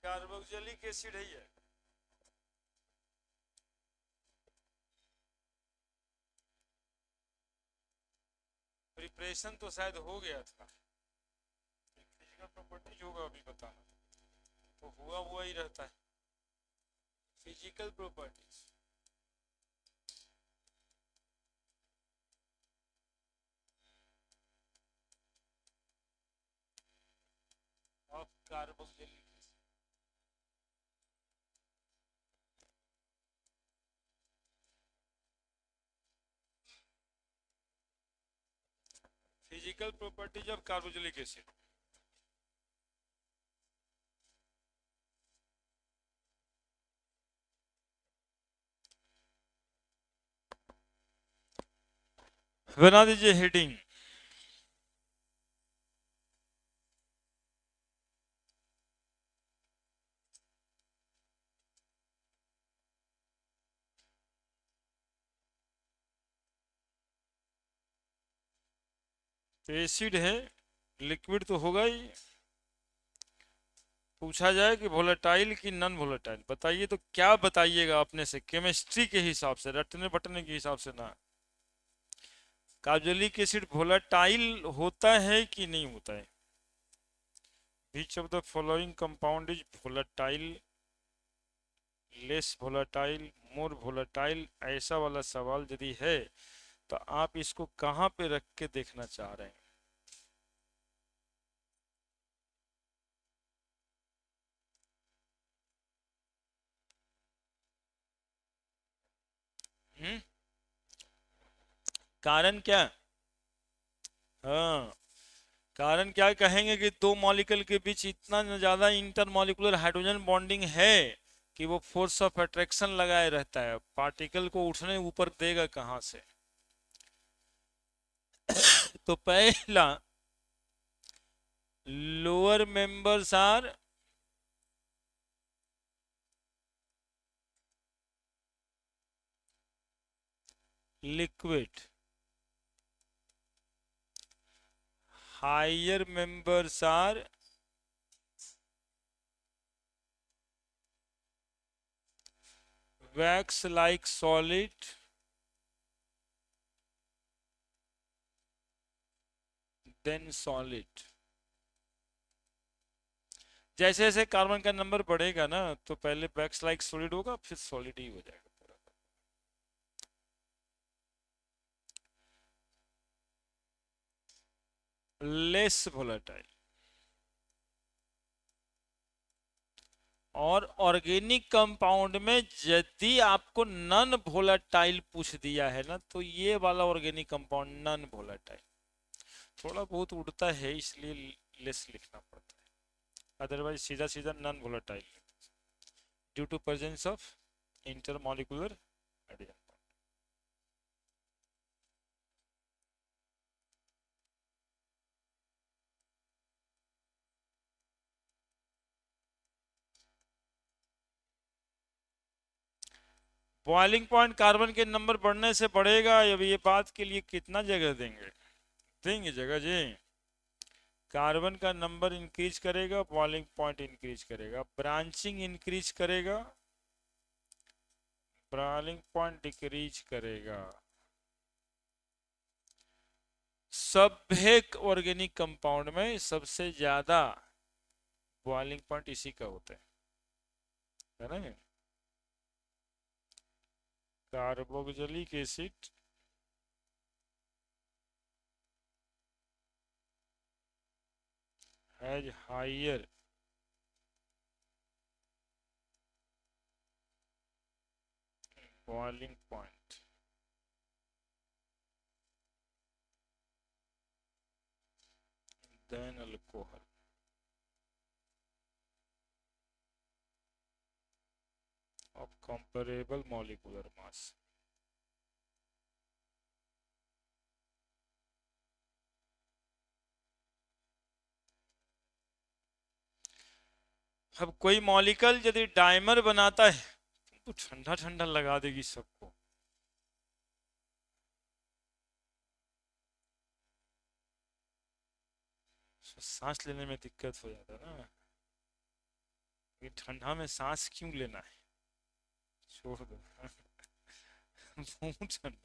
Carboxylic acid है ये। Preparation तो शायद हो गया था, फिजिकल प्रॉपर्टीज होगा अभी बताना, तो हुआ ही रहता है। Physical properties of carboxylic acid. Physical properties of carboxylic acid. बना दीजिए हेडिंग। एसिड है, लिक्विड तो होगा ही। पूछा जाए कि वोलेटाइल की नॉन वोलेटाइल बताइए, तो क्या बताइएगा अपने से, केमिस्ट्री के हिसाब से, रटने बटने के हिसाब से ना। कार्बोक्सिलिक एसिड वोलेटाइल होता है कि नहीं होता है? Which of the following compound is volatile, less volatile, more volatile? ऐसा वाला सवाल यदि है तो आप इसको कहां पे रख के देखना चाह रहे हैं? हम्म? कारण क्या? हाँ, कारण क्या कहेंगे कि दो मॉलिक्यूल के बीच इतना ज्यादा इंटरमॉलिक्यूलर हाइड्रोजन बॉन्डिंग है कि वो फोर्स ऑफ अट्रैक्शन लगाए रहता है, पार्टिकल को उठने ऊपर देगा कहां से? तो पहला, lower members are liquid, higher members are wax like solid, then solid। जैसे जैसे कार्बन का नंबर बढ़ेगा ना, तो पहले वैक्स लाइक सॉलिड होगा, फिर सॉलिड ही हो जाएगा पूरा। Less volatile. और ऑर्गेनिक कंपाउंड में यदि आपको नॉन वोलेटाइल पूछ दिया है ना, तो ये वाला ऑर्गेनिक कंपाउंड नॉन वोलेटाइल, थोड़ा बहुत उड़ता है इसलिए लेस लिखना पड़ता है, अदरवाइज सीधा सीधा non volatile, due to presence of intermolecular hydrogen. Boiling point carbon के नंबर बढ़ने से बढ़ेगा, अब ये बात के लिए कितना जगह देंगे? देंगे जगह जी। कार्बन का नंबर इंक्रीज करेगा, बॉइलिंग पॉइंट इंक्रीज करेगा, ब्रांचिंग इंक्रीज करेगा, बॉइलिंग पॉइंट डिक्रीज करेगा। सभ्य ऑर्गेनिक कंपाउंड में सबसे ज्यादा बॉइलिंग पॉइंट इसी का होता है ना? Carboxylic acid has higher boiling point than alcohol of comparable molecular mass। अब कोई मॉलिक्यूल यदि डायमर बनाता है तो ठंडा ठंडा लगा देगी सबको। सांस लेने में दिक्कत हो जाता है ना। ये ठंडा में सांस क्यों लेना है, छोड़ दो। मुंह ठंडा।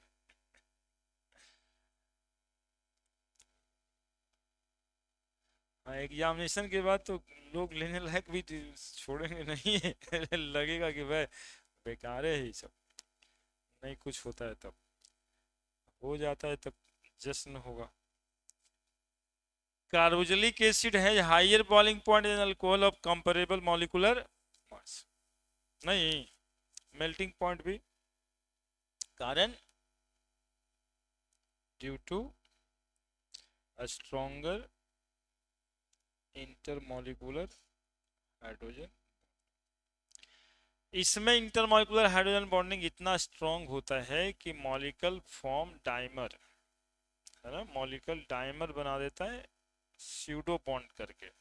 हाँ, एग्जामिनेशन के बाद तो लोग लेने लायक भी छोड़ेंगे नहीं है। लगेगा कि भाई बेकार है ये सब, नहीं कुछ होता है तब, हो जाता है तब जश्न होगा। कार्बोक्सिलिक एसिड है higher boiling point in alcohol of comparable molecular mass. नहीं, मेल्टिंग पॉइंट भी, कारण due to stronger intermolecular hydrogen. इसमें इंटरमॉलिकुलर हाइड्रोजन बॉन्डिंग इतना स्ट्रॉन्ग होता है कि मॉलिक्यूल फॉर्म डाइमर, है ना, मॉलिक्यूल डाइमर बना देता है स्यूडो बॉन्ड करके।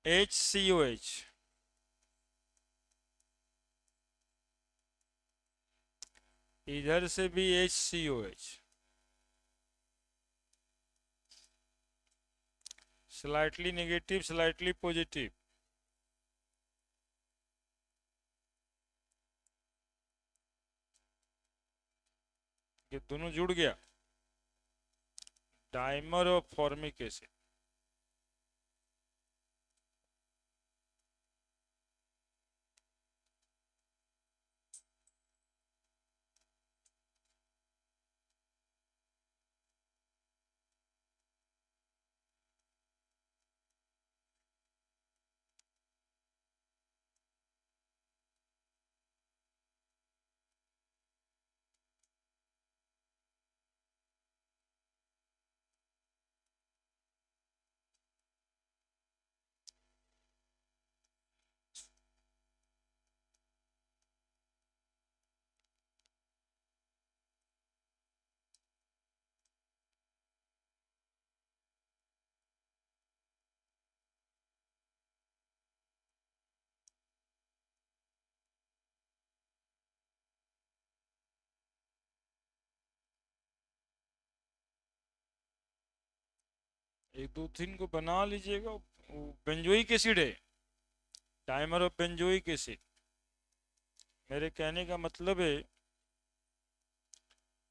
HCOH, इधर से भी HCOH, slightly negative slightly positive, ये दोनों जुड़ गया, डाइमर और फॉर्मिक एसिड। एक दो तीन को बना लीजिएगा, बेंजोइक एसिड है, डाइमर और बेंजोइक एसिड। मेरे कहने का मतलब है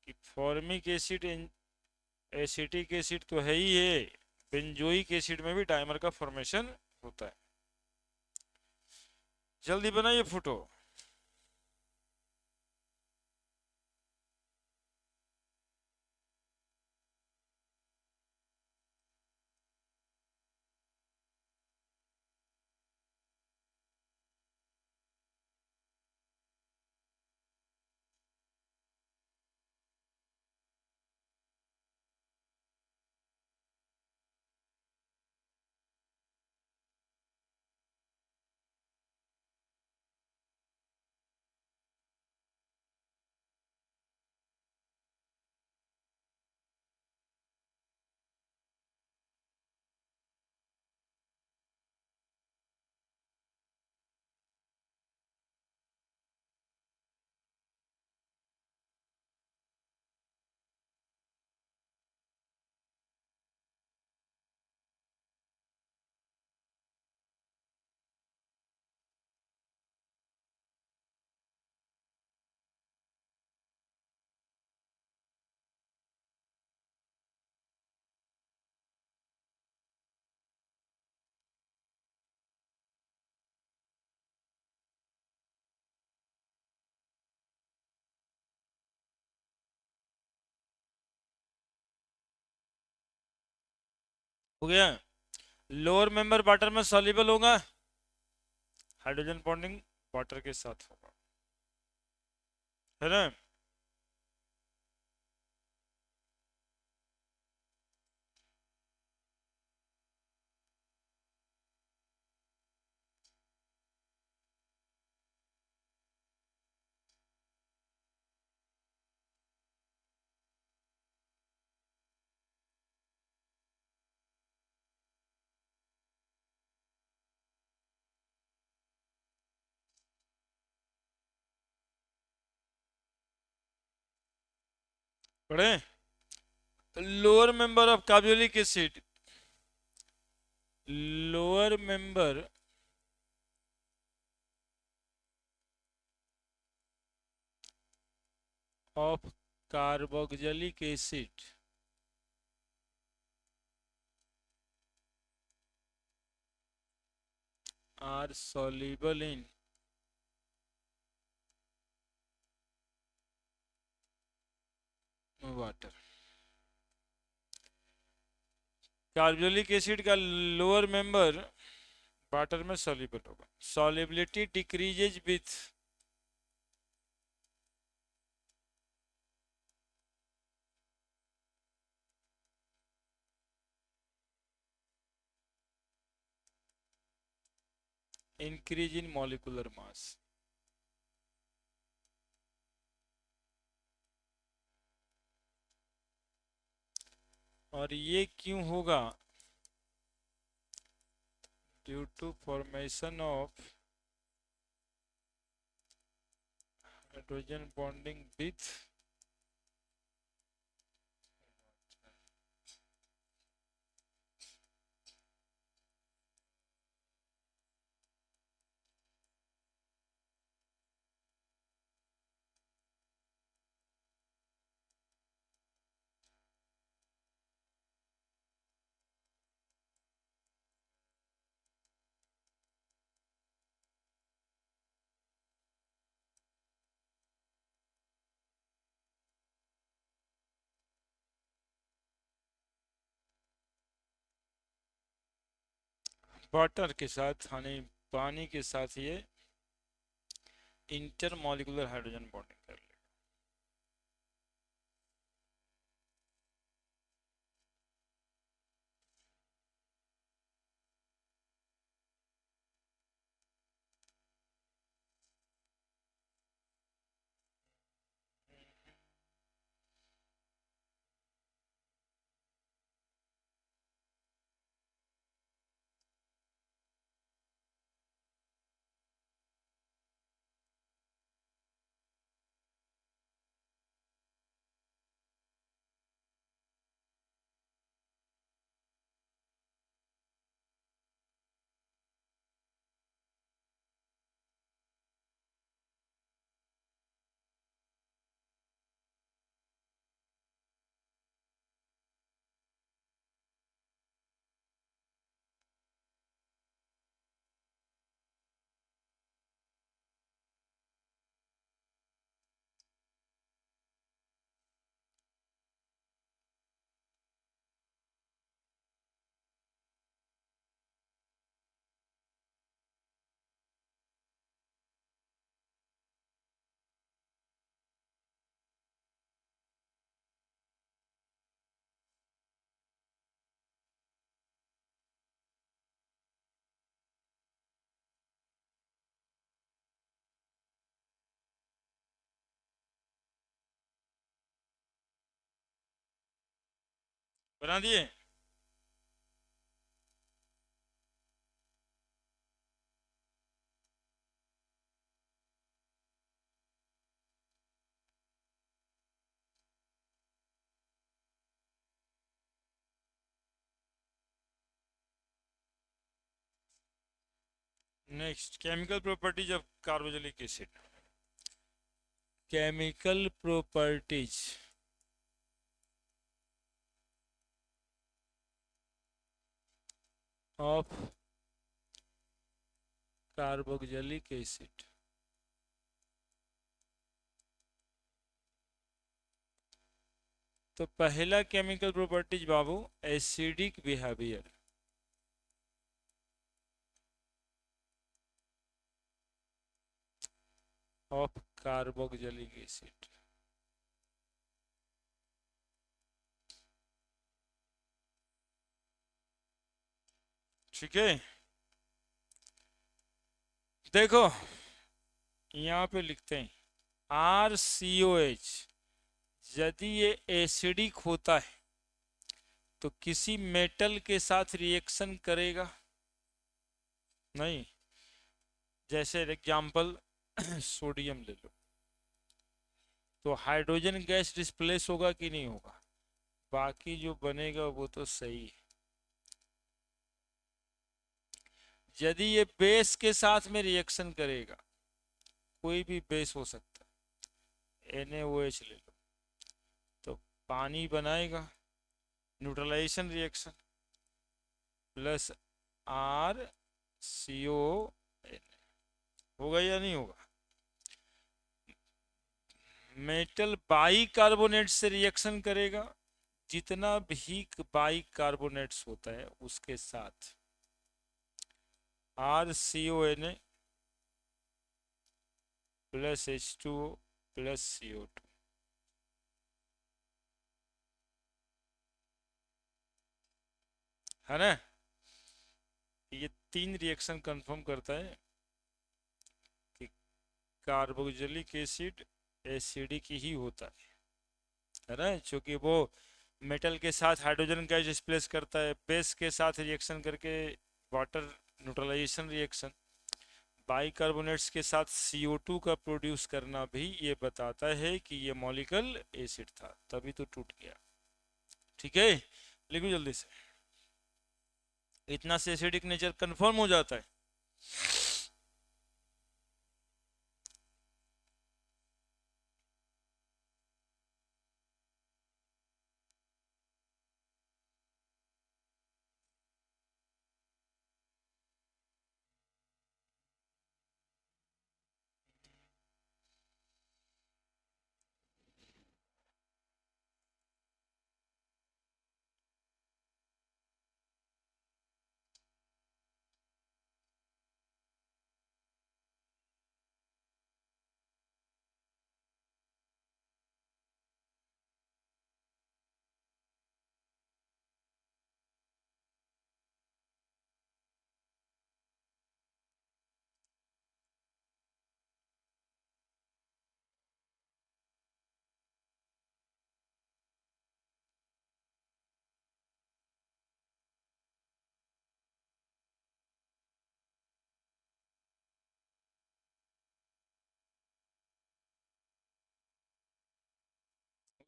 कि फॉर्मिक एसिड एसिटिक एसिड तो है ही है, बेंजोइक एसिड में भी डाइमर का फॉर्मेशन होता है। जल्दी बनाइए फोटो। हो गया। लोअर मेंबर वाटर में सॉल्युबल होगा, हाइड्रोजन बॉन्डिंग वाटर के साथ होगा, है ना। पढ़े? Lower member of carboxylic acid, lower member of carboxylic acid are soluble in water. Carboxylic acid का लोअर मेंबर वाटर में सॉल्युबल होगा। Solubility decreases with increase in molecular mass. और ये क्यों होगा? Due to formation of hydrogen bonding with water के साथ, यानी पानी के साथ ये इंटरमॉलिक्यूलर हाइड्रोजन बॉन्डिंग कर लेगा। बना दिए? Next, chemical properties of carboxylic acid. Chemical properties of carboxylic acid. तो पहला chemical properties Babu, acidic behaviour. Of carboxylic acid. ठीक है, देखो यहाँ पे लिखते हैं RCOH, यदि ये एसिडिक होता है तो किसी मेटल के साथ रिएक्शन करेगा नहीं। जैसे एग्जांपल सोडियम ले लो, तो हाइड्रोजन गैस डिस्प्लेस होगा कि नहीं होगा? बाकी जो बनेगा वो तो सही है। यदि ये बेस के साथ में रिएक्शन करेगा, कोई भी बेस हो सकता है, NaOH ले लो, तो पानी बनाएगा, न्यूट्रलाइजेशन रिएक्शन प्लस RCON, होगा या नहीं होगा? मेटल बाइकार्बोनेट से रिएक्शन करेगा, जितना भी बाइकार्बोनेट्स होता है उसके साथ RCON plus H2O plus CO2, है ना? ये 3 रिएक्शन कंफर्म करता है कि कार्बोक्सिलिक एसिड एसिडिक ही होता है ना? क्योंकि वो मेटल के साथ हाइड्रोजन गैस डिस्प्लेस करता है, बेस के साथ रिएक्शन करके वाटर न्यूट्रलाइजेशन रिएक्शन, बाइकार्बोनेट्स के साथ CO2 का प्रोड्यूस करना भी ये बताता है कि ये मॉलिक्यूल एसिड था, तभी तो टूट गया। ठीक है, लिखो जल्दी से। इतना से एसिडिक नेचर कंफर्म हो जाता है।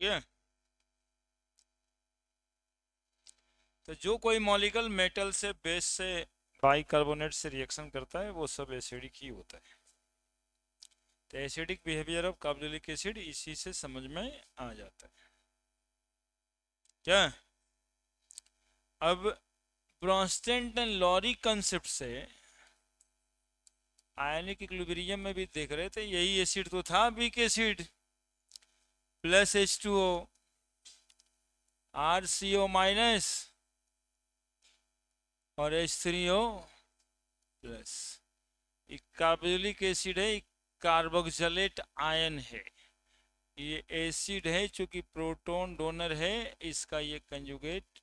ठीक है, तो जो कोई मॉलिक्यूल मेटल से बेस से बाइकार्बोनेट से रिएक्शन करता है वो सब एसिडिक ही होता है। तो acidic behaviour of carboxylic acid इसी से समझ में आ जाता है। क्या? अब ब्रॉन्स्टेड एंड लॉरी कंसेप्ट से आयनिक इक्विलिब्रियम में भी देख रहे थे, यही एसिड तो था weak acid, plus H2O RCO minus और H3O प्लस। कार्बोक्सिलिक एसिड है, कार्बोक्सिलेट आयन है, ये एसिड है चूंकि प्रोटॉन डोनर है, इसका ये कंजुगेट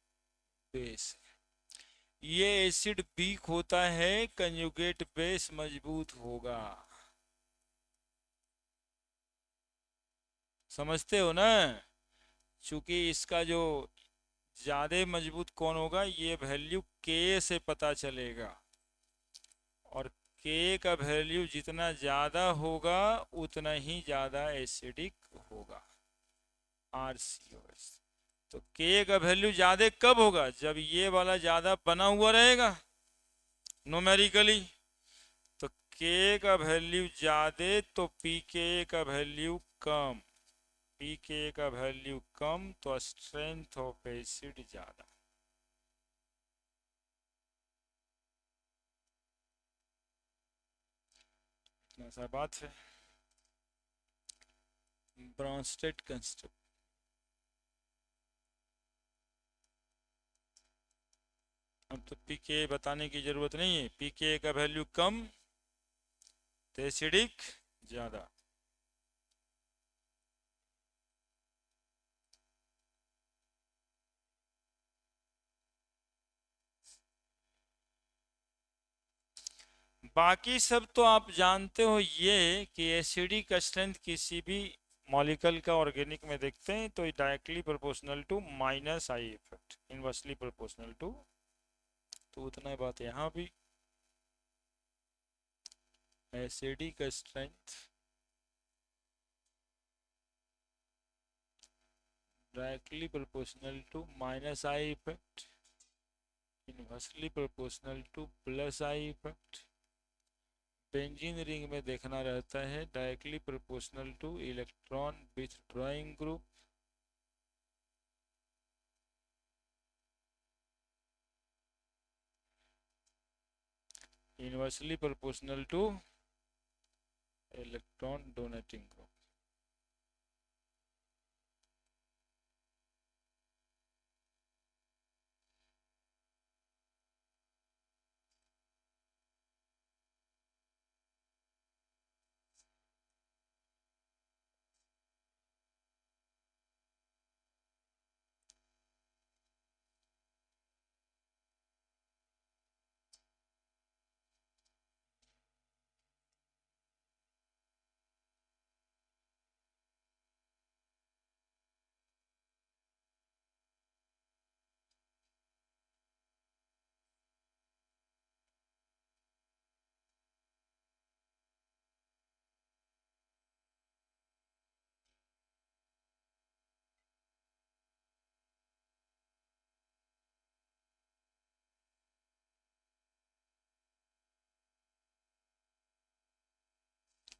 बेस है। ये एसिड वीक होता है, कंजुगेट बेस मजबूत होगा। समझते हो ना? चूंकि इसका जो ज्यादा मजबूत कौन होगा, ये वैल्यू K से पता चलेगा, और K का वैल्यू जितना ज्यादा होगा उतना ही ज्यादा एसिडिक होगा। RCOS, तो K का वैल्यू ज्यादा कब होगा? जब ये वाला ज्यादा बना हुआ रहेगा न्यूमेरिकली, तो K का वैल्यू ज्यादा तो pK का वैल्यू कम, pK का वैल्यू कम तो स्ट्रेंथ ऑफ एसिड ज्यादा। ऐसा बात है। ब्रॉन्स्टेड कंसेप्ट, अब तो pK बताने की जरूरत नहीं है, pK का वैल्यू कम तो एसिडिक ज्यादा। बाकी सब तो आप जानते हो, ये कि एसिडिक स्ट्रेंथ किसी भी मॉलिक्यूल का ऑर्गेनिक में देखते हैं तो directly proportional to minus I effect, inversely proportional to. तो उतना बात यहाँ भी, acidic strength directly proportional to minus I effect, inversely proportional to plus I effect. Benzene ring में देखना रहता है directly proportional to electron withdrawing group, inversely proportional to electron donating group.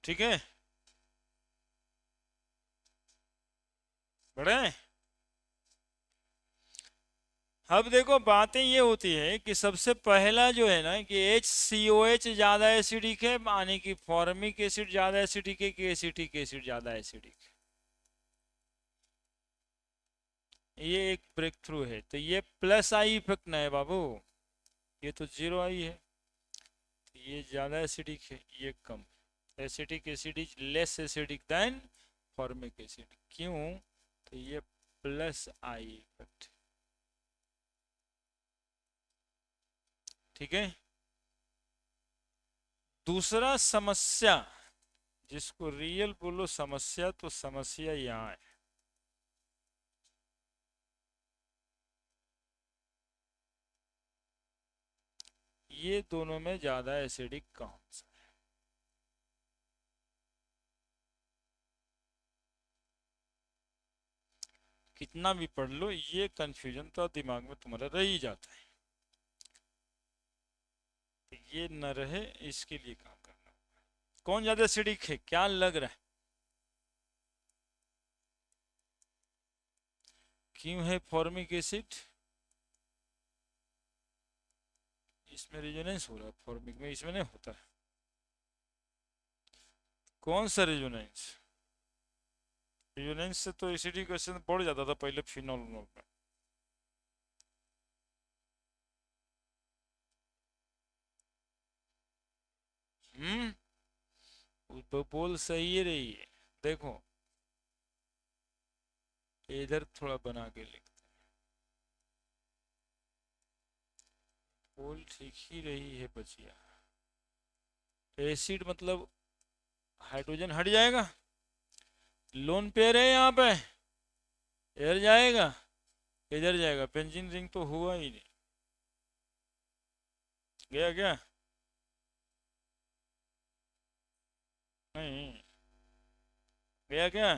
ठीक है, बड़े। अब देखो बातें ये होती है कि सबसे पहला जो है ना कि HCOH ज्यादा एसिडिक है, यानी कि फॉर्मिक एसिड ज्यादा एसिडिक है कि एसिटिक एसिड ज्यादा एसिडिक है, ये एक ब्रेक थ्रू है। तो ये प्लस आई इफेक्ट ना है बाबू, ये तो जीरो आई है। तो ये ज्यादा एसिडिक है, ये कम। Acetic acid is less acidic than formic acid, क्यों? तो ये प्लस आई इफेक्ट। ठीक है, दूसरा समस्या, जिसको रियल बोलो समस्या, तो समस्या यहाँ है। ये दोनों में ज्यादा एसिडिक कौन सा है? कितना भी पढ़ लो ये कंफ्यूजन तो दिमाग में तुम्हारा रह ही जाता है। तो ये न रहे इसके लिए काम करना। कौन ज्यादा एसिडिक है, क्या लग रहा है? क्यों है फॉर्मिक एसिड? इसमें रेजोनेंस हो रहा है, फॉर्मिक में इसमें नहीं होता है। कौन सा रेजोनेंस? रेजोनेंस से तो एसिडिक एसिड बढ़ जाता था पहले फिनॉल में। बोल सही है रही है। देखो इधर थोड़ा बना के लिखते हैं, बोल ठीक ही रही है बचिया। एसिड मतलब हाइड्रोजन हट जाएगा, लोन पेयर है यहाँ पे, एयर जाएगा, इधर जाएगा, बेंजीन रिंग तो हुआ ही नहीं। गया क्या? नहीं गया क्या?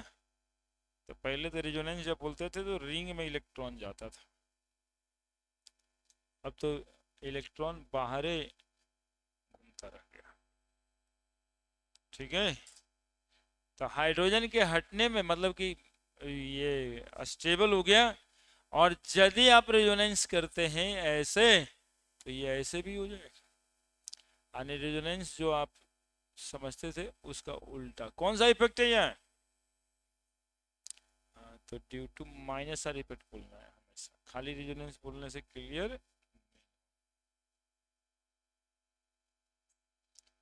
तो पहले तो रेजोनेंस जब बोलते थे तो रिंग में इलेक्ट्रॉन जाता था, अब तो इलेक्ट्रॉन बाहर घूमता रह गया। ठीक है, तो हाइड्रोजन के हटने में मतलब कि ये स्टेबल हो गया। और यदि आप रेजोनेंस करते हैं ऐसे, तो ये ऐसे भी हो जाएगा। यानी रेजोनेंस जो आप समझते थे उसका उल्टा। कौन सा इफेक्ट है यहाँ? तो due to minus R effect बोलना है हमेशा, खाली रेजोनेंस बोलने से क्लियर।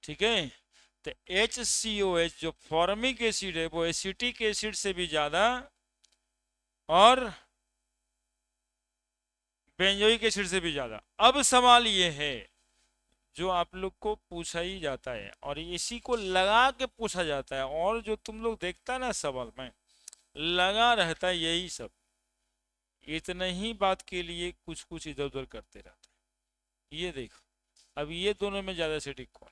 ठीक है, तो HCOH जो फॉर्मिक एसिड है वो एसिटिक एसिड से भी ज्यादा और बेंजोइक एसिड से भी ज्यादा। अब सवाल ये है जो आप लोग को पूछा ही जाता है और इसी को लगा के पूछा जाता है, और जो तुम लोग देखता है ना सवाल में लगा रहता है यही सब, इतने ही बात के लिए कुछ कुछ इधर उधर करते रहते हैं। ये देखो, अब ये दोनों में ज्यादा एसिडिक कौन?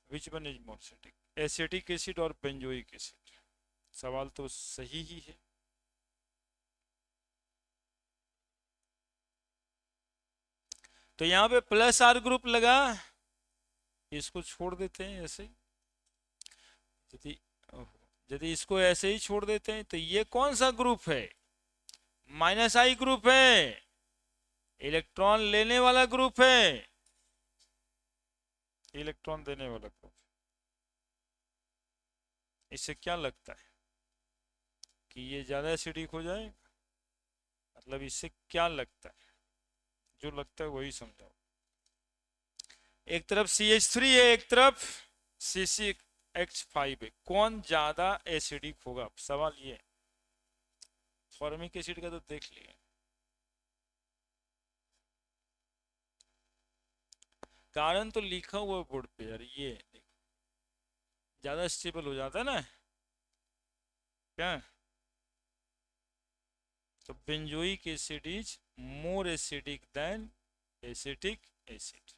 Which one is more acidic? Acetic acid और बेंजोइक एसिड। सवाल तो सही ही है। तो यहाँ पे प्लस आर ग्रुप लगा, इसको छोड़ देते हैं ऐसे। यदि यदि इसको ऐसे ही छोड़ देते हैं तो ये कौन सा ग्रुप है? माइनस आई ग्रुप है, इलेक्ट्रॉन लेने वाला ग्रुप है, इलेक्ट्रॉन देने वाला ग्रुप। इससे क्या लगता है कि ये ज्यादा एसिडिक हो जाएगा? मतलब इससे क्या लगता है? जो लगता है वही समझाओ। एक तरफ CH3 है, एक तरफ CCH5 है, कौन ज्यादा एसिडिक होगा? सवाल ये है। फॉर्मिक एसिड का तो देख लिए, कारण तो लिखा हुआ है बोर्ड पे यार, ये देखो ज्यादा स्टेबल हो जाता है ना क्या? तो benzoic acid is more acidic then acetic acid,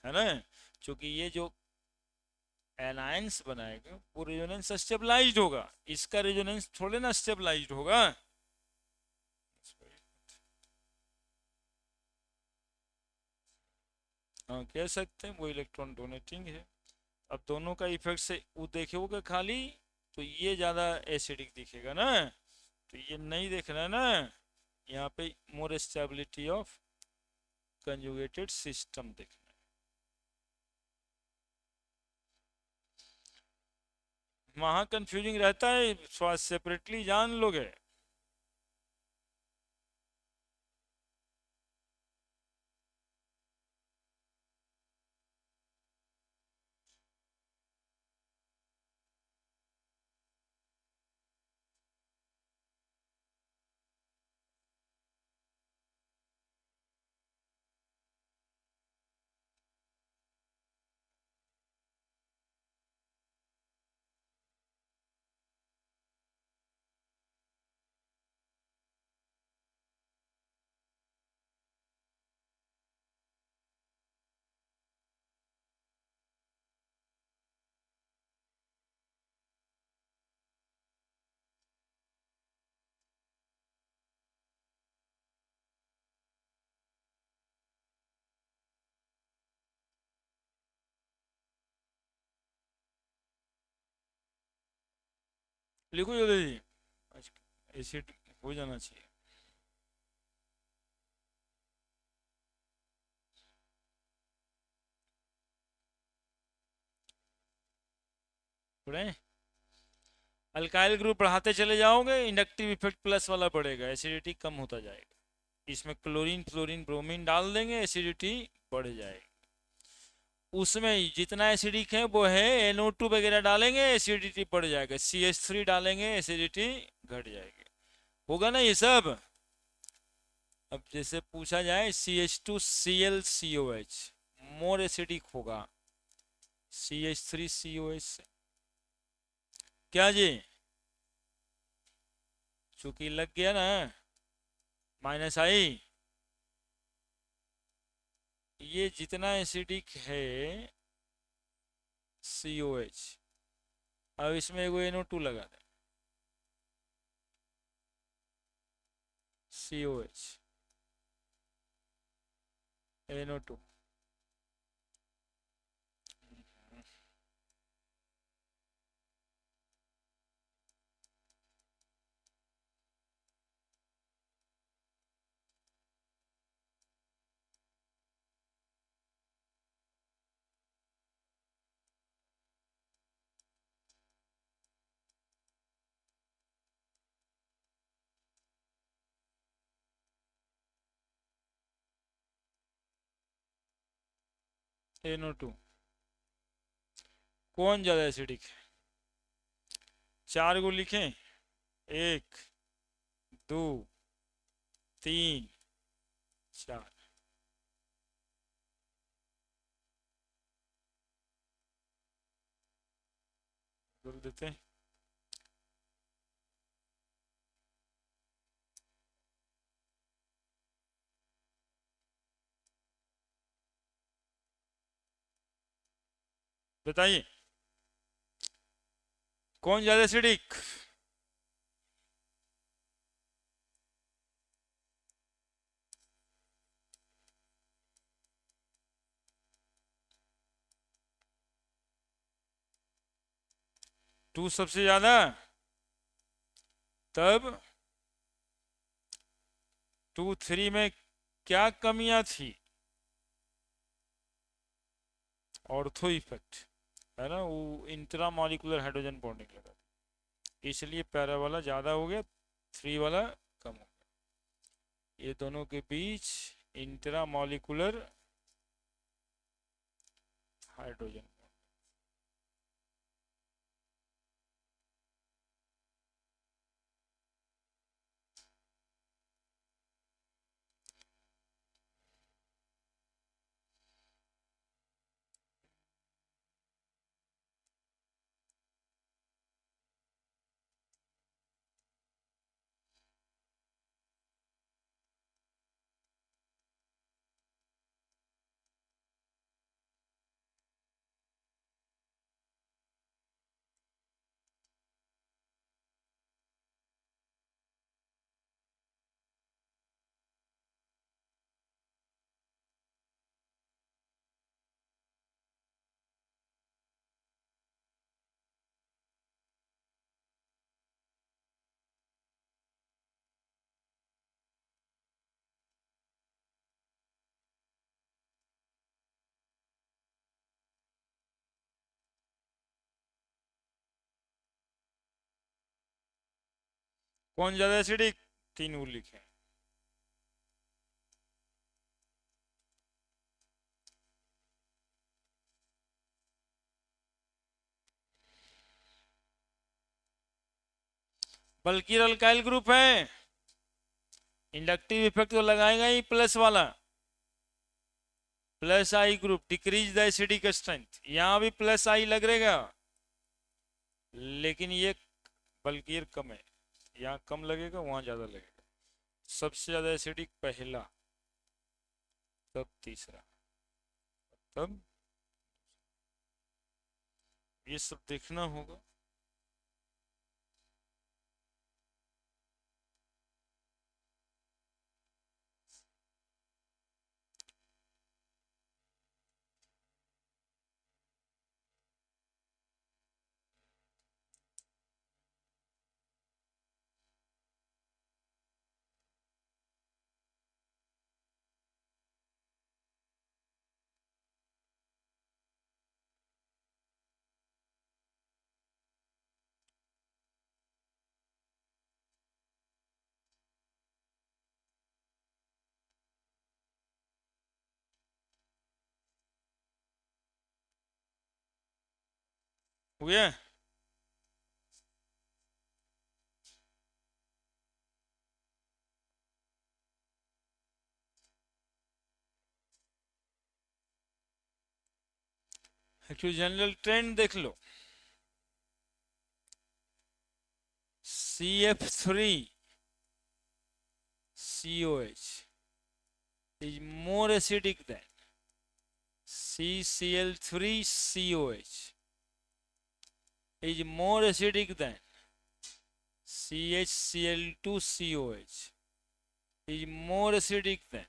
है ना? क्योंकि ये जो एनायंस बनाएगा वो रेजोनेंस स्टेबलाइज्ड होगा, इसका रेजोनेंस थोड़े ना स्टेबलाइज्ड होगा। हाँ कह सकते हैं वो इलेक्ट्रॉन डोनेटिंग है। अब दोनों का इफेक्ट से वो देखोगे खाली तो ये ज्यादा एसिडिक दिखेगा ना, तो ये नहीं देखना है ना। यहाँ पे more stability of conjugated system देखना है। वहां कंफ्यूजिंग रहता है, सेपरेटली जान लोगे। लिखो जल्दी जी, एसिड हो जाना चाहिए। पढ़े? अल्काइल ग्रुप बढ़ाते चले जाओगे, इंडक्टिव इफेक्ट प्लस वाला बढ़ेगा, एसिडिटी कम होता जाएगा। इसमें क्लोरीन फ्लोरीन ब्रोमीन डाल देंगे, एसिडिटी बढ़ जाएगी। उसमें जितना एसिडिक है वो है, NO2 वगैरह डालेंगे एसिडिटी बढ़ जाएगा, CH3 डालेंगे एसिडिटी घट जाएगी। होगा ना ये सब? अब जैसे पूछा जाए CH2ClCOH मोर एसिडिक होगा CH3COH से, क्या जी? चूंकि लग गया ना माइनस आई, ये जितना एसिडिक है COH, अब इसमें एगो NO2 लगा दे, COH NO2, NO2 कौन ज्यादा एसिडिक है? चार को लिखें, 1 2 3 4, बोल देते हैं। बताइए कौन ज्यादा एसिडिक? 2 सबसे ज्यादा, तब 2 3 में क्या कमियां थी? ऑर्थो इफेक्ट, है ना, वो इंट्रा मॉलिक्यूलर हाइड्रोजन बॉन्डिंग लगा, इसलिए पैरा वाला ज्यादा हो गया, 3 वाला कम हो गया। ये दोनों के बीच इंट्रा मॉलिक्यूलर हाइड्रोजन। कौन ज्यादा एसिडिक? तीनों लिखे। बल्कि अल्काइल ग्रुप है, इंडक्टिव इफेक्ट तो लगाएगा ही प्लस वाला, plus I group decrease the acidic strength, यहां भी प्लस आई लग रहेगा, लेकिन ये बल्कि कम है, यहाँ कम लगेगा वहां ज्यादा लगेगा। सबसे ज्यादा एसिडिक पहला, तब तीसरा, तब ये सब देखना होगा। हुए एक्चुअली जनरल ट्रेंड देख लो, CF3 COH is more acidic than CCl3 COH is more acidic than CHCl2 COH is more acidic than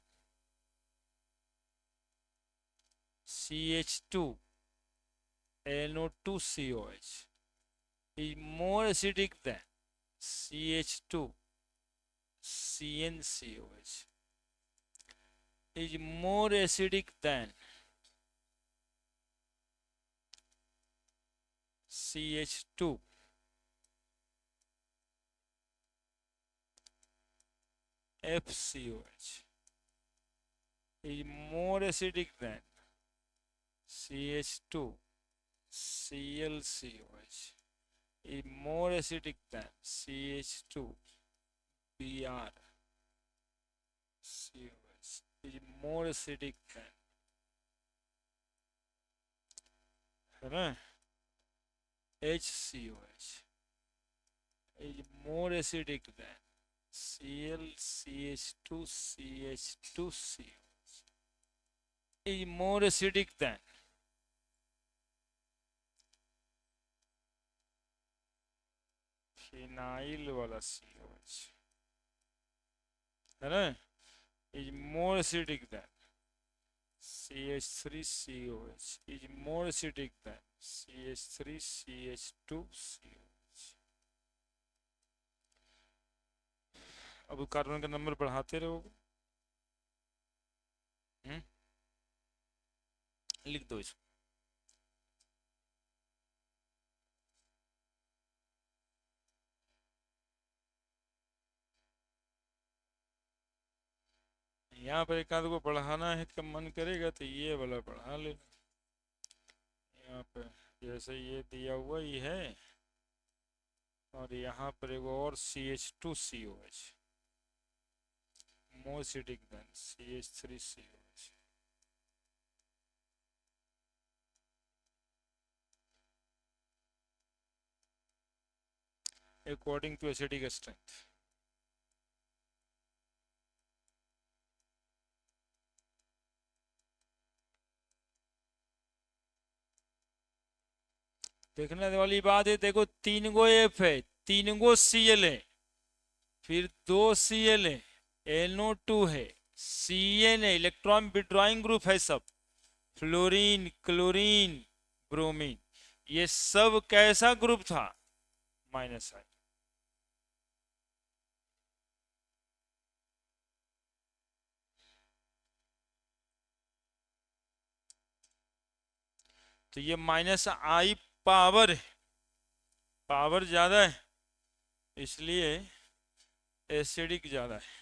CH2 NO2 COH is more acidic than CH2 CnCOH is more acidic than CH2 FCOH is more acidic than CH2 ClCOH is more acidic than CH2 Br COH is more acidic than, है ना, HCOH is more acidic than ClCH2 CH2COH is more acidic than phenyl वाला COH, है ना, is more acidic than CH3COH is more acidic than CH3 CH2 अब carbon का number बढ़ाते रहोगे। लिख दो इसको। यहाँ पर एक आध को पढ़ाना है कब मन करेगा तो ये वाला पढ़ा लेना। यहाँ पे जैसे ये दिया हुआ ही है और यहाँ पर एक और CH2COH more acidic than CH3COH। according to acidic strength। देखने वाली बात है, देखो 3 गो F है, 3 गो Cl है, फिर 2 Cl है, NO2 है, Cn है, इलेक्ट्रॉन विड्रॉइंग ग्रुप है सब, फ्लोरीन क्लोरीन ब्रोमीन, ये सब कैसा ग्रुप था? माइनस आई। तो ये माइनस आई पावर है, पावर ज्यादा है इसलिए एसिडिक ज्यादा है।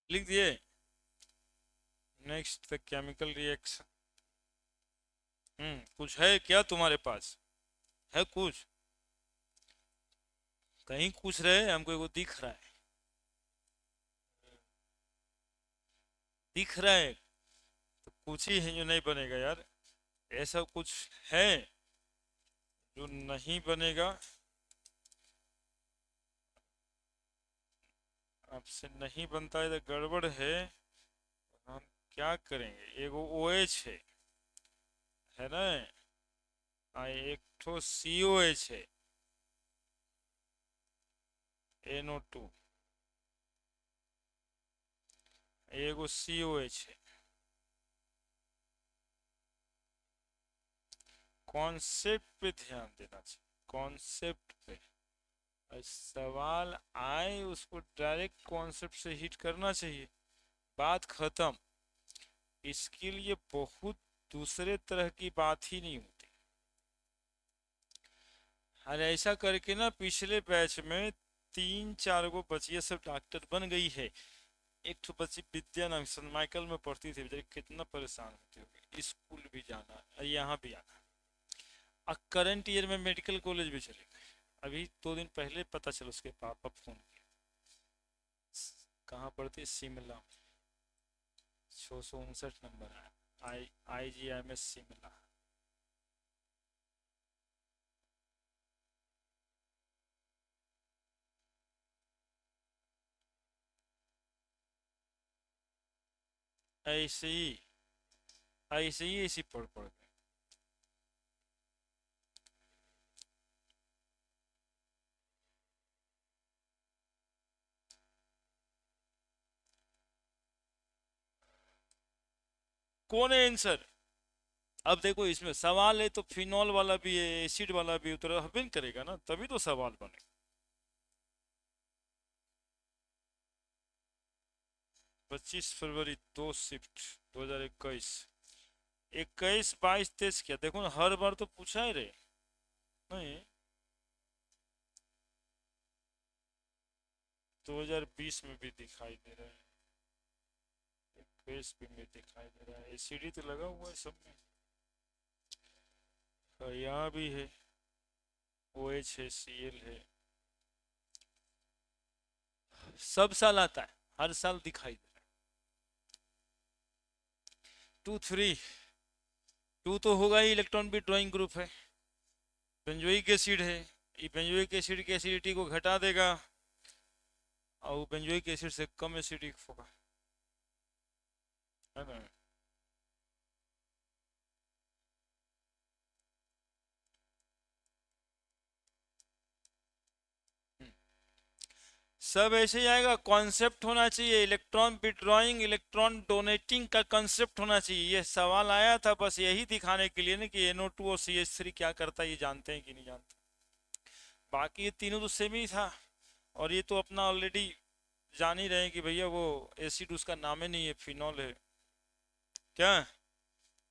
लिख दिए। Next the chemical reaction. कुछ है क्या तुम्हारे पास? है कुछ? कहीं कुछ रहे हमको वो दिख रहा है, दिख रहा है तो कुछ ही है जो नहीं बनेगा यार। ऐसा कुछ है जो नहीं बनेगा, आपसे नहीं बनता है तो गड़बड़ है। हम क्या करेंगे, एगो OH है ना, एक ठो COH है, NO2, एगो COH है। कॉन्सेप्ट पे ध्यान देना चाहिए, कॉन्सेप्ट पे। सवाल आए उसको डायरेक्ट कॉन्सेप्ट से हिट करना चाहिए, बात खत्म। इसके लिए बहुत दूसरे तरह की बात ही नहीं होती। और ऐसा करके ना पिछले बैच में 3-4 गो बचिया सब डॉक्टर बन गई है। एक तो बच्ची विद्या नाम सन माइकल में पढ़ती थी, बेचारी कितना परेशान होती होगी, स्कूल भी जाना और यहाँ भी आना। अब करंट ईयर में मेडिकल कॉलेज भी चले गए। अभी 2 दिन पहले पता चला, उसके पापा फोन किया, कहाँ पढ़ती, शिमला, 659 नंबर है, IGIMS शिमला। ऐसे ही ऐसी पढ़ पढ़ के। कौन है आंसर? अब देखो इसमें सवाल है तो फिनॉल वाला भी है, एसिड वाला भी उतर हबे करेगा ना, तभी तो सवाल बने। 25 फरवरी 2 शिफ्ट 2021, 21, 22, 23 क्या देखो ना, हर बार तो पूछा ही रे। नहीं, 2020 में भी दिखाई दे रहा है, 21 में दिखाई दे रहा है, एसिड तो लगा हुआ है सब में। यहाँ भी है, OH है, Cl है, सब साल आता है, हर साल दिखाई दे रहा है। 2 तो होगा ही, इलेक्ट्रॉन भी ड्राइंग ग्रुप है, बेंजोइक एसिड है, ये बेंजोइक एसिड की एसिडिटी को घटा देगा और बेंजोइक एसिड से कम एसिडिक होगा, है ना। सब ऐसे ही आएगा, कॉन्सेप्ट होना चाहिए, इलेक्ट्रॉन विड्रॉइंग इलेक्ट्रॉन डोनेटिंग का कॉन्सेप्ट होना चाहिए। ये सवाल आया था बस यही दिखाने के लिए ना कि NO2 और CH3 क्या करता है, ये जानते हैं कि नहीं जानते। बाकी ये तीनों तो सेम ही था, और ये तो अपना ऑलरेडी जान ही रहे हैं कि भैया वो एसिड उसका नाम ही नहीं है, फिनॉल है क्या।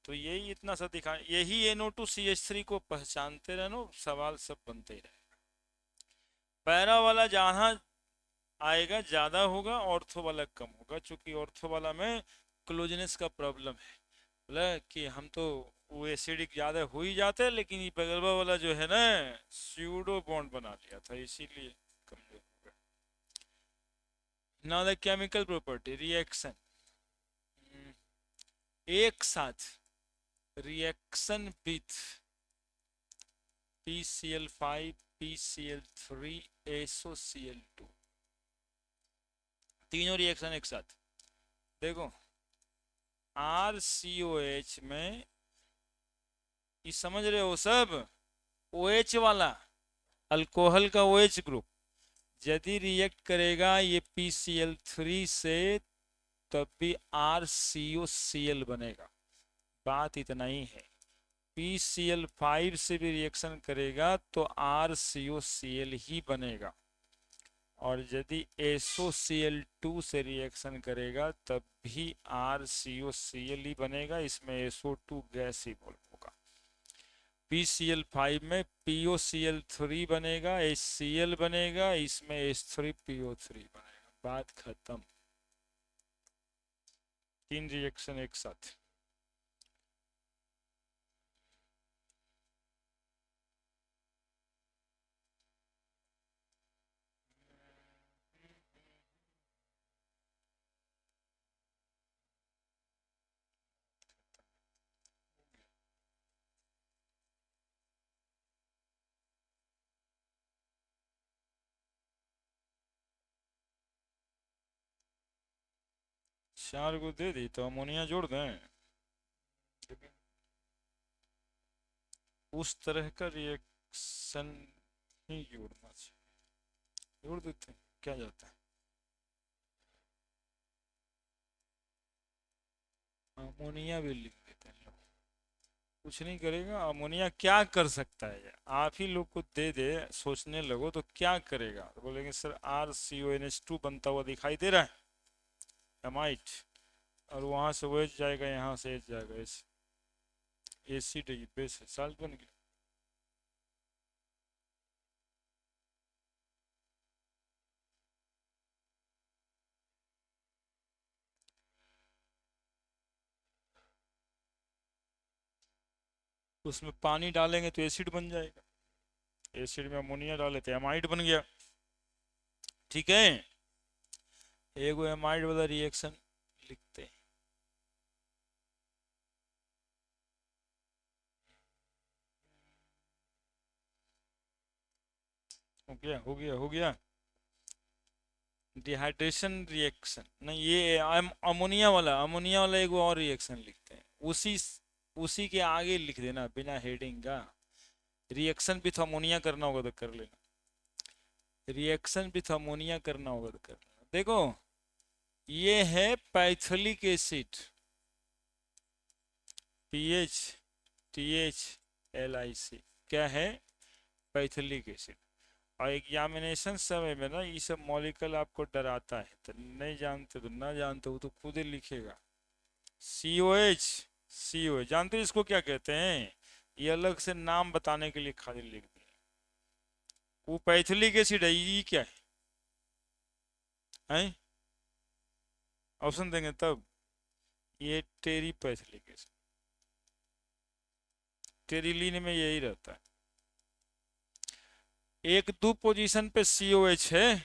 तो यही इतना सा दिखा, यही NO2 CH3 को पहचानते रहना, सवाल सब बनते ही रहे। पैरा वाला जहां आएगा ज्यादा होगा, ऑर्थो वाला कम होगा, क्योंकि ऑर्थो वाला में क्लोजनेस का प्रॉब्लम है, बोला कि हम तो वो एसिडिक ज्यादा हो ही जाते हैं, लेकिन ये बगलवा वाला जो है ना स्यूडो बॉन्ड बना लिया था, इसीलिए कमजोर हो गया। Now the chemical property reaction, एक साथ reaction with PCl5 PCl3 SOCl2, तीनों रिएक्शन एक साथ। देखो RCOH में, ये समझ रहे हो सब, OH वाला अल्कोहल का OH ग्रुप यदि रिएक्ट करेगा ये PCl3 से, तब भी RCOCl बनेगा, बात इतना ही है। PCl5 से भी रिएक्शन करेगा तो RCOCl ही बनेगा, और यदि SOCl2 से रिएक्शन करेगा तब भी RCOCl ही बनेगा, इसमें SO2 गैस ही होगा। PCl5 में POCl3 बनेगा, HCl बनेगा, इसमें H3PO3 बनेगा, बात खत्म। 3 रिएक्शन एक साथ। 4 को दे दी तो अमोनिया जोड़ दें, उस तरह का रिएक्शन ही जोड़ना चाहिए। जोड़ देते हैं, क्या जाता है। अमोनिया भी लिख देते हैं। कुछ नहीं करेगा अमोनिया, क्या कर सकता है ये? आप ही लोग को दे दे, सोचने लगो तो क्या करेगा, तो बोलेंगे सर RCONH2 बनता हुआ दिखाई दे रहा है, एमाइट, और वहां से OH जाएगा, यहाँ से H जाएगा, एसिड बेस साल्ट बन गया। उसमें पानी डालेंगे तो एसिड बन जाएगा, एसिड में अमोनिया डाले तो एमाइड बन गया। ठीक है, एगो एमाइड वाला रिएक्शन लिखते हैं। हो गया हो गया हो गया। डिहाइड्रेशन रिएक्शन नहीं, ये अमोनिया वाला एगो और रिएक्शन लिखते हैं, उसी के आगे लिख देना बिना हेडिंग का। रिएक्शन विथ अमोनिया करना होगा तो कर लेना, रिएक्शन विथ अमोनिया करना होगा तो कर लेना। देखो ये है पैथोलिक एसिड, PHTHLIC, क्या है? पैथोलिक एसिड। और एग्जामिनेशन समय में ना ये सब मॉलिक्यूल आपको डराता है, तो नहीं जानते तो ना जानते हो तो खुद ही लिखेगा। COH जानते हो इसको क्या कहते हैं? ये अलग से नाम बताने के लिए खाली लिख दिया। वो पैथिलिक एसिड है, ये क्या है? ऑप्शन देंगे तब। ये टेरी पैथिलिक एसिड, टेरिलीन में यही रहता है। 1-2 पोजीशन पे COH है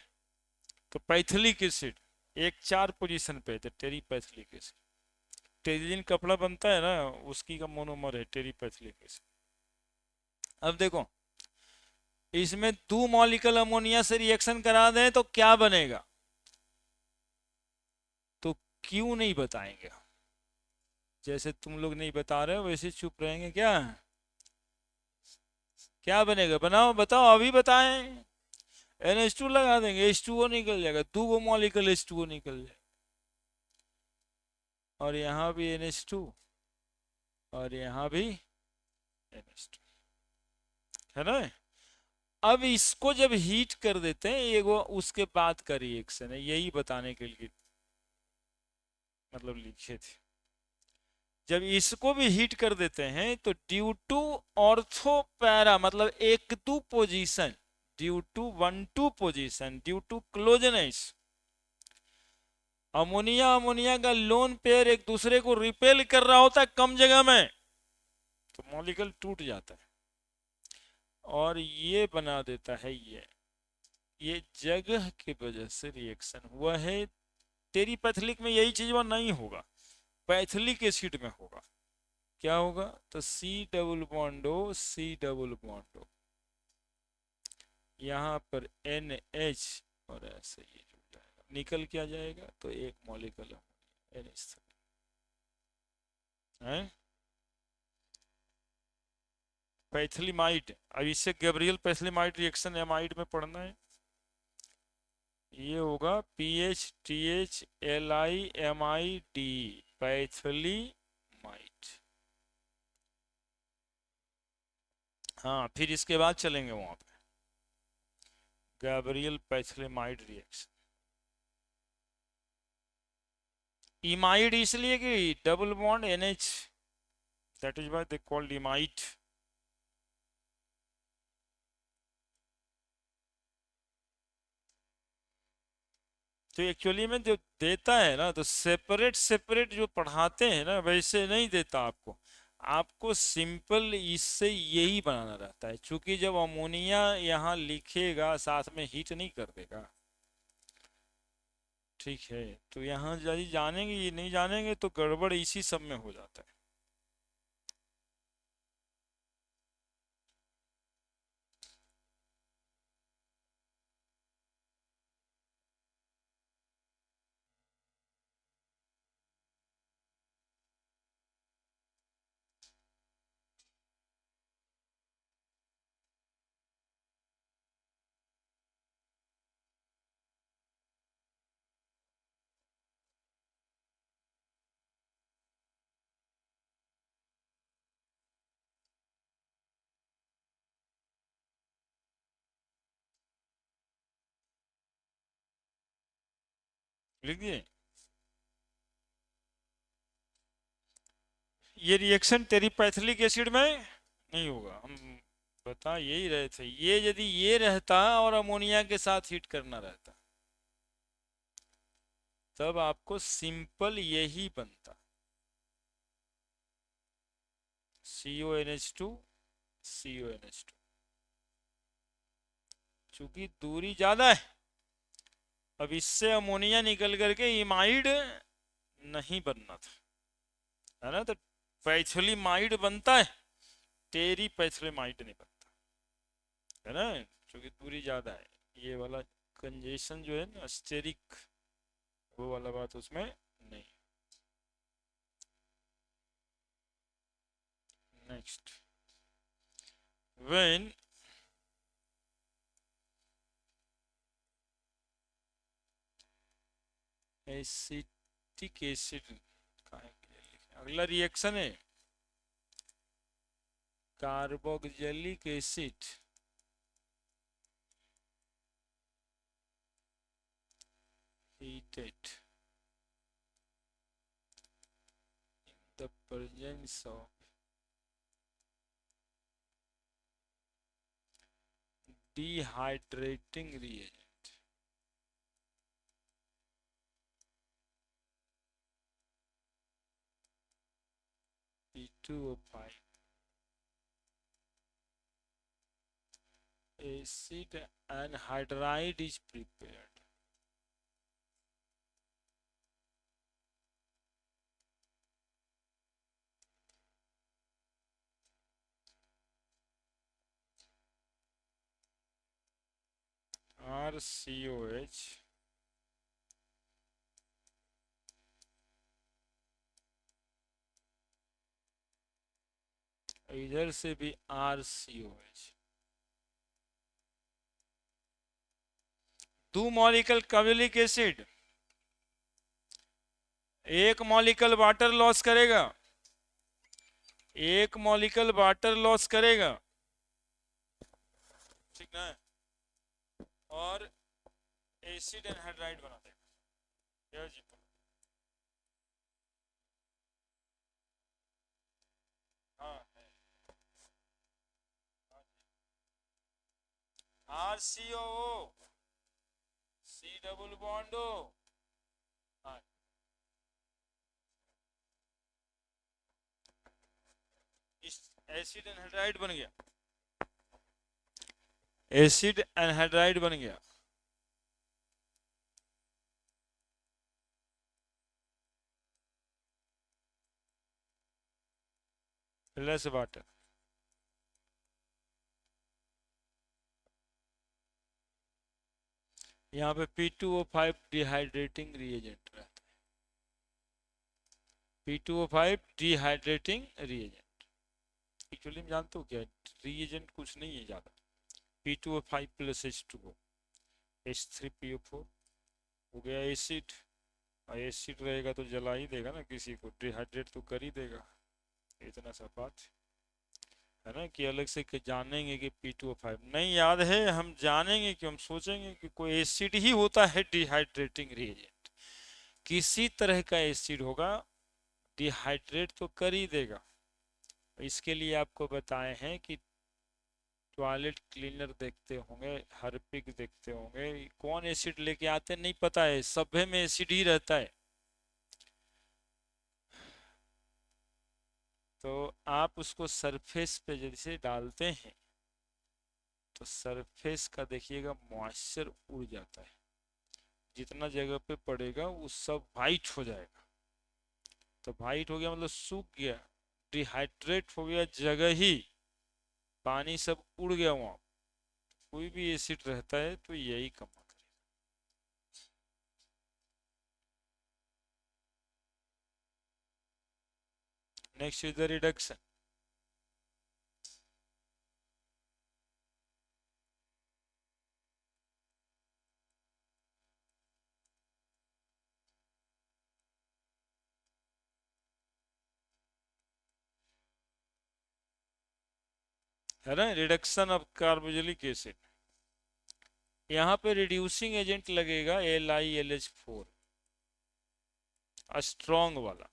तो पैथिलिक एसिड, 1-4 पोजीशन पे तो टेरी पैथिलिक एसिड। टेरिलीन कपड़ा बनता है ना, उसकी का मोनोमर है टेरी पैथिलिक एसिड। अब देखो इसमें 2 मॉलिक्यूल अमोनिया से रिएक्शन करा दें तो क्या बनेगा, तो क्यों नहीं बताएंगे? जैसे तुम लोग नहीं बता रहे हो वैसे चुप रहेंगे क्या? क्या बनेगा, बनाओ बताओ, अभी बताएं। NH2 लगा देंगे, H2O निकल जाएगा, 2 मॉलिक्यूल H2O निकल जाएगा, और यहाँ भी NH2 और यहाँ भी NH2, है ना? अब इसको जब हीट कर देते हैं, ये वो उसके बाद का रिएक्शन है, यही बताने के लिए मतलब लिखे थे। जब इसको भी हीट कर देते हैं तो ड्यू टू ऑर्थो पैरा, मतलब 1-2 position, due to 1-2 position, due to closeness, ammonia का लोन पेयर एक दूसरे को रिपेल कर रहा होता है कम जगह में, तो मॉलिक्यूल टूट जाता है और ये बना देता है ये जगह की वजह से रिएक्शन हुआ है। तेरी पैथिलिक में यही चीज वह नहीं होगा, पैथिलिक एसिड में होगा। क्या होगा, तो C डबल बॉन्ड O यहाँ पर NH, और ऐसे ये जुड़ जाएगा, निकल क्या जाएगा, तो एक मॉलिक्यूल NH है पैथिलीमाइड। अब इससे गैब्रियल पैथिलीमाइड रिएक्शन एमाइड में पढ़ना है। ये होगा PHTHLIMID, पैथिलीमाइड। हाँ फिर इसके बाद चलेंगे वहां पे, गैब्रियल पैथिलीमाइड रिएक्शन। इमाइड इसलिए कि double bond NH, that is why they called imide. तो एक्चुअली में जो देता है ना, तो सेपरेट सेपरेट जो पढ़ाते हैं ना वैसे नहीं देता आपको, आपको सिंपल इससे यही बनाना रहता है, क्योंकि जब अमोनिया यहाँ लिखेगा साथ में हीट नहीं कर देगा। ठीक है, तो यहाँ यदि जानेंगे, ये नहीं जानेंगे तो गड़बड़ इसी सब में हो जाता है। लिख दिए। ये रिएक्शन टेरिपैथिलिक एसिड में नहीं होगा, हम बता यही रहे थे। ये यदि ये रहता और अमोनिया के साथ हीट करना रहता, तब आपको सिंपल यही बनता, CONH2 CONH2। चूंकि दूरी ज्यादा है, अब इससे अमोनिया निकल करके इमाइड नहीं बनना था, है ना, तो पैथियोलिमाइड बनता है, टेरी पैथियोलिमाइड नहीं बनता, है ना, क्योंकि दूरी ज्यादा है। ये वाला कंजेशन जो है ना, स्टेरिक, वो वाला बात उसमें नहीं। नेक्स्ट, व्हेन एसिटिक एसिड, अगला रिएक्शन है carboxylic acid heated in the presence of dehydrating reagent। P2O5 acid anhydride is prepared। RCOH इधर से भी RCOH, दो मॉलिक्यूल कार्बोक्सिलिक एसिड, एक मॉलिक्यूल वाटर लॉस करेगा, एक मॉलिक्यूल वाटर लॉस करेगा, ठीक ना, और एसिड एनहाइड्राइड बना देगा। हाँ, RCOO C double bond O, हाँ, इस एसिड एनहाइड्राइड बन गया, एसिड एनहाइड्राइड बन गया। प्लस वाटर, यहाँ पे P2O5 डिहाइड्रेटिंग रिएजेंट रहता है, P2O5 डिहाइड्रेटिंग रिएजेंट। एक्चुअली में जानते हो क्या, रिएजेंट कुछ नहीं है ज्यादा, P2O5 प्लस H2O, H3PO4 हो गया एसिड, और एसिड रहेगा तो जला ही देगा ना, किसी को डिहाइड्रेट तो कर ही देगा, इतना सा बात है ना, कि अलग से जानेंगे कि P2O5 नहीं याद है, हम जानेंगे कि हम सोचेंगे कि कोई एसिड ही होता है डिहाइड्रेटिंग रिएजेंट, किसी तरह का एसिड होगा, डिहाइड्रेट तो कर ही देगा। इसके लिए आपको बताए हैं कि टॉयलेट क्लीनर देखते होंगे, हार्पिक देखते होंगे, कौन एसिड लेके आते नहीं पता है, सभे में एसिड ही रहता है। तो आप उसको सरफेस पे जैसे डालते हैं, तो सरफेस का देखिएगा मॉइस्चर उड़ जाता है, जितना जगह पे पड़ेगा वो सब वाइट हो जाएगा। तो वाइट हो गया मतलब सूख गया, डिहाइड्रेट हो गया जगह ही, पानी सब उड़ गया वहां। कोई भी एसिड रहता है तो यही काम करेगा। Next is the reduction. है ना, रिडक्शन ऑफ कार्बोक्सिलिक एसिड। यहाँ पे रिड्यूसिंग एजेंट लगेगा LiLH4, स्ट्रॉन्ग वाला,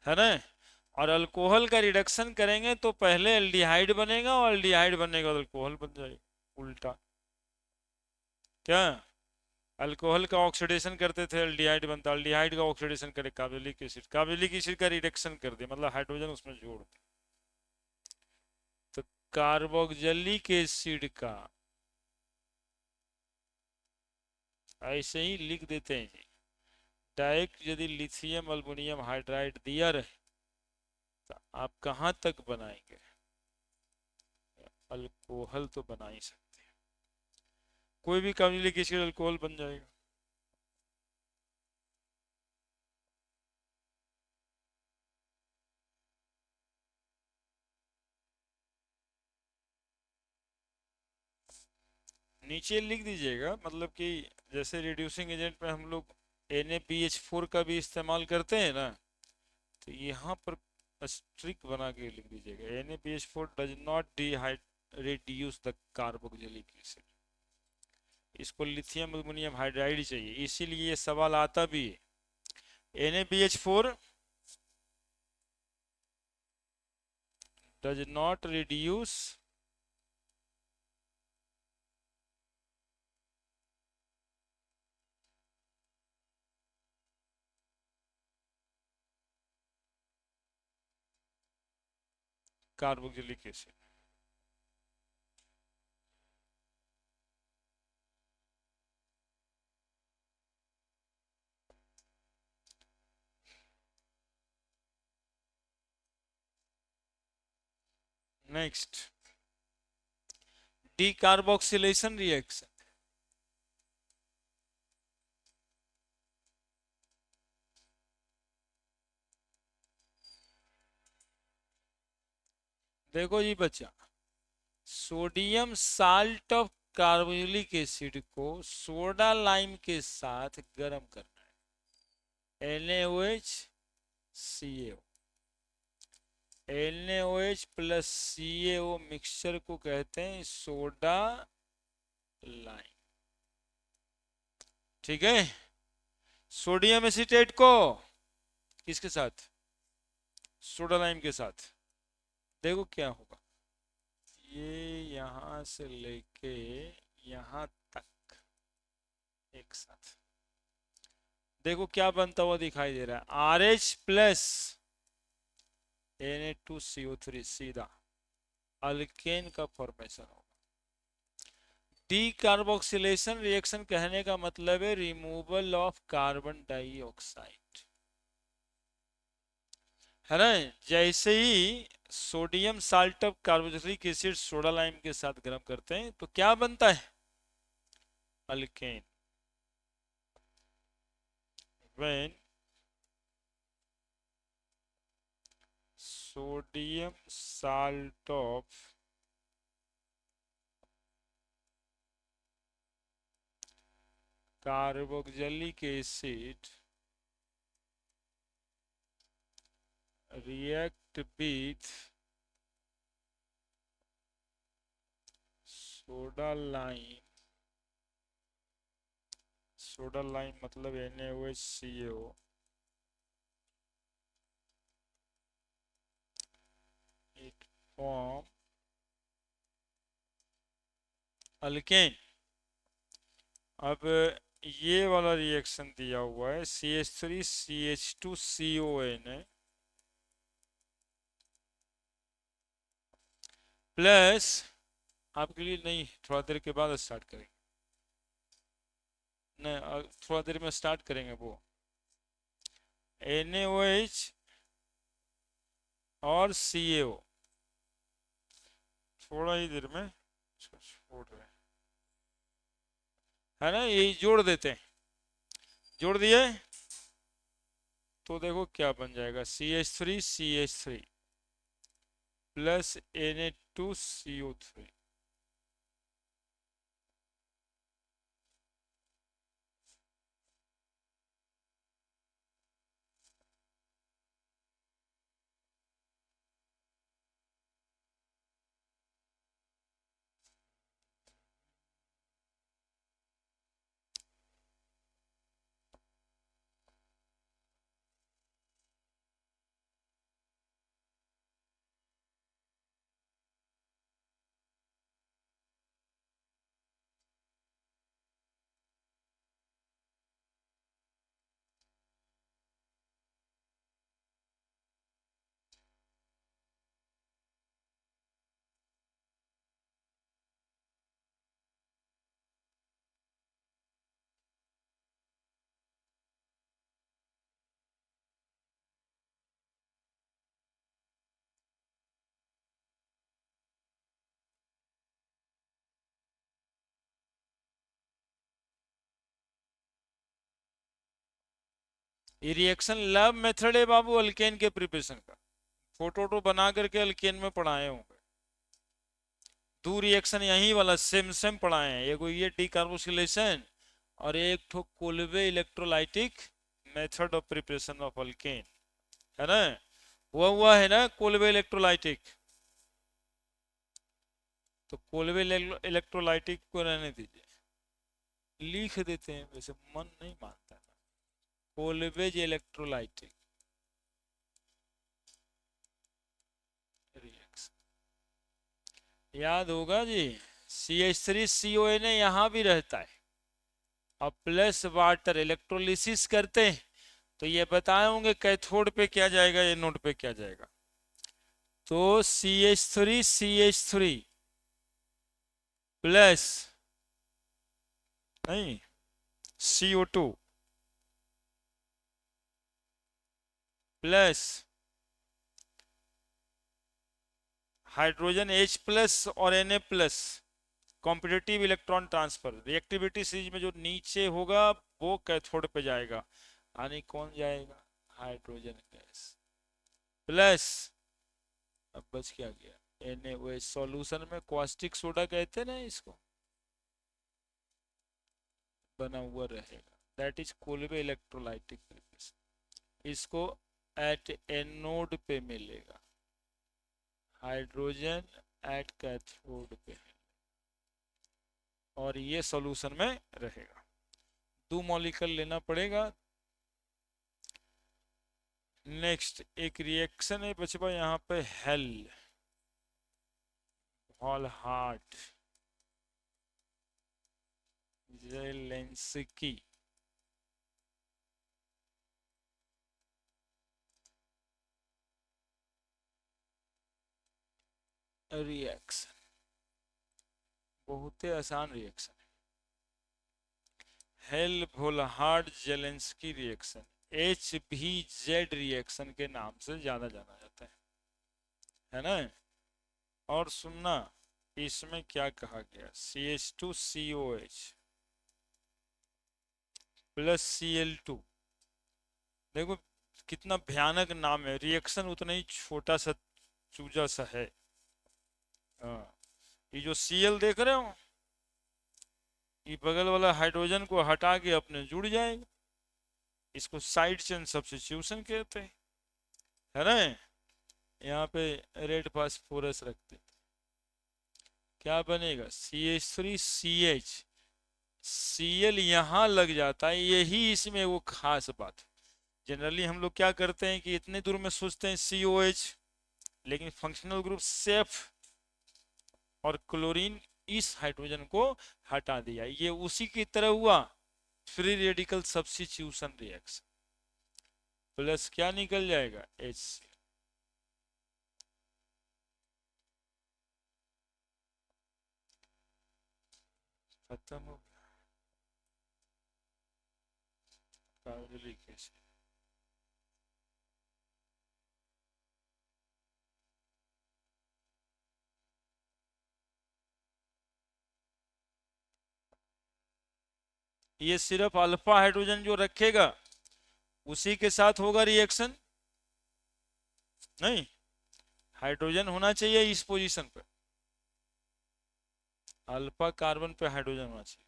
है ना। और अल्कोहल का रिडक्शन करेंगे तो पहले एल्डिहाइड बनेगा और एल्डिहाइड बनने के बाद अल्कोहल बन जाएगा, उल्टा। क्या, अल्कोहल का ऑक्सीडेशन करते थे एल्डिहाइड बनता, एल्डिहाइड का ऑक्सीडेशन करे कार्बोलिक एसिड, कार्बोलिक एसिड का रिडक्शन कर दिया मतलब हाइड्रोजन उसमें जोड़ दिया, तो कार्बोक्जिलिक एसिड का ऐसे ही लिख देते हैं जी। डायरेक्ट यदि लिथियम अल्मुनियम हाइड्राइड दिया रहे तो आप कहाँ तक बनाएंगे, अल्कोहल तो बना ही सकते हैं, कोई भी कार्बोक्जिलिक एसिड अल्कोहल बन जाएगा। नीचे लिख दीजिएगा, मतलब कि जैसे रिड्यूसिंग एजेंट में हम लोग NaBH4 का भी इस्तेमाल करते हैं ना, तो यहाँ पर स्ट्रिक बना के लिख दीजिएगा, NaBH4 does not reduce the carboxylic acid. इसको लिथियम एल्युमिनियम हाइड्राइड चाहिए, इसीलिए ये सवाल आता भी है। NaBH4 does not reduce carboxylic acid. Next, decarboxylation reaction. देखो जी बच्चा, sodium salt of carboxylic acid को सोडा लाइम के साथ गर्म करना है, NaOH CaO, NaOH plus CaO mixture को कहते हैं सोडा लाइम, ठीक है। सोडियम एसिटेट को किसके साथ, सोडा लाइम के साथ, देखो क्या होगा, ये यहां से लेके यहां तक एक साथ, देखो क्या बनता हुआ दिखाई दे रहा है, RH प्लस Na2CO3, सीधा अल्केन का फॉर्मेशन होगा। डीकार्बोक्सिलेशन रिएक्शन कहने का मतलब है रिमूवल ऑफ कार्बन डाइऑक्साइड, है ना। जैसे ही sodium salt of carboxylic acid soda lime के साथ गर्म करते हैं तो क्या बनता है, alkane. When sodium salt of carboxylic acid react with soda lime, soda lime मतलब NaOHCaO, इट फॉर्म अल्केन। अब ये वाला रिएक्शन दिया हुआ है CH3CH2CON प्लस, आपके लिए नहीं, थोड़ा देर के बाद स्टार्ट करेंगे, नहीं थोड़ा देर में स्टार्ट करेंगे वो, NaOH और CaO थोड़ा ही देर में छोड़ रहे हैं, है ना, यही जोड़ देते हैं, जोड़ दिए तो देखो क्या बन जाएगा, CH3CH3 प्लस Na2CO3, ये रिएक्शन लैब मेथड है बाबू अल्केन के प्रिपरेशन का, फोटो तो बना करके अल्केन में पढ़ाए होंगे। दो रिएक्शन यही वाला सेम सेम पढ़ाए हैं, एगो ये डिकार्बोक्सिलेशन और एक ठो Kolbe electrolytic method of preparation of alkane, है ना। हुआ है ना कोल्बे इलेक्ट्रोलाइटिक, तो कोल्बे इलेक्ट्रोलाइटिक को रहने दीजिए, लिख देते हैं, वैसे मन नहीं मानता ना। कोल्बेज इलेक्ट्रोलाइटिक रिएक्शन याद होगा जी, CH3CON यहां भी रहता है और प्लस वाटर इलेक्ट्रोलिसिस करते हैं, तो ये बताए होंगे कैथोड पे क्या जाएगा, एनोड पे क्या जाएगा। तो CH3 प्लस नहीं CO2 plus hydrogen H plus और Na plus, competitive electron transfer reactivity series में जो नीचे होगा वो कैथोड पे जाएगा, यानी कौन जाएगा, हाइड्रोजन गैस प्लस, अब बच क्या गया Na, सॉल्यूशन में कॉस्टिक सोडा कहते हैं ना इसको, बना हुआ रहेगा, that is Kolbe electrolytic preparation. इसको एट एनोड पे मिलेगा, हाइड्रोजन एट कैथोड पे, और ये सॉल्यूशन में रहेगा। दो मॉलिक्यूल लेना पड़ेगा। नेक्स्ट एक रिएक्शन है बचपा यहाँ पे, हेल हॉलहार्ट जेलेंस्की रिएक्शन, बहुत ही आसान रिएक्शन है, Hell Volhard Zelinsky reaction, HVZ reaction के नाम से ज्यादा जाना जाता है ना। और सुनना इसमें क्या कहा गया, CH2COH प्लस Cl2, देखो कितना भयानक नाम है, रिएक्शन उतना ही छोटा सा चूजा सा है। हाँ, ये जो Cl देख रहे हो, ये बगल वाला हाइड्रोजन को हटा के अपने जुड़ जाएगा, इसको साइड चेन सब्स्टिट्यूशन कहते हैं, है ना। यहाँ पे रेड फास्फोरस रखते, क्या बनेगा, CH3CH, Cl यहाँ लग जाता है, यही इसमें वो खास बात। जनरली हम लोग क्या करते हैं कि इतने दूर में सोचते हैं COH, लेकिन फंक्शनल ग्रुप सेफ और क्लोरीन इस हाइड्रोजन को हटा दिया, ये उसी की तरह हुआ free radical substitution reaction, plus क्या निकल जाएगा, HCl। खत्म हो गया कैसे, ये सिर्फ अल्फा हाइड्रोजन जो रखेगा उसी के साथ होगा रिएक्शन, नहीं हाइड्रोजन होना चाहिए इस पोजीशन पर, अल्फा कार्बन पे हाइड्रोजन होना चाहिए,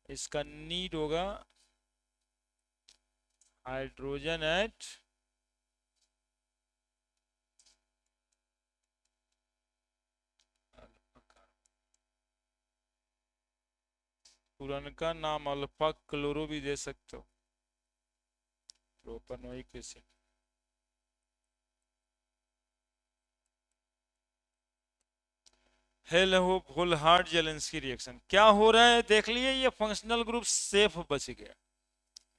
इसका नीड होगा हाइड्रोजन एट पुरानका नाम अल्फा क्लोरो भी दे सकते हो, प्रोपेनोइक एसिड। हेल हो वोल्हार्ड जेलेंस्की रिएक्शन क्या हो रहा है देख लिए, ये फंक्शनल ग्रुप सेफ बच गया,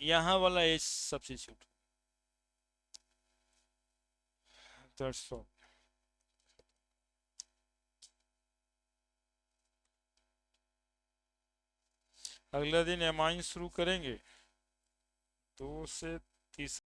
यहाँ वाला एच सब्स्टिट्यूट, दैट्स ऑल। अगला दिन एमाइन शुरू करेंगे 2 से 30।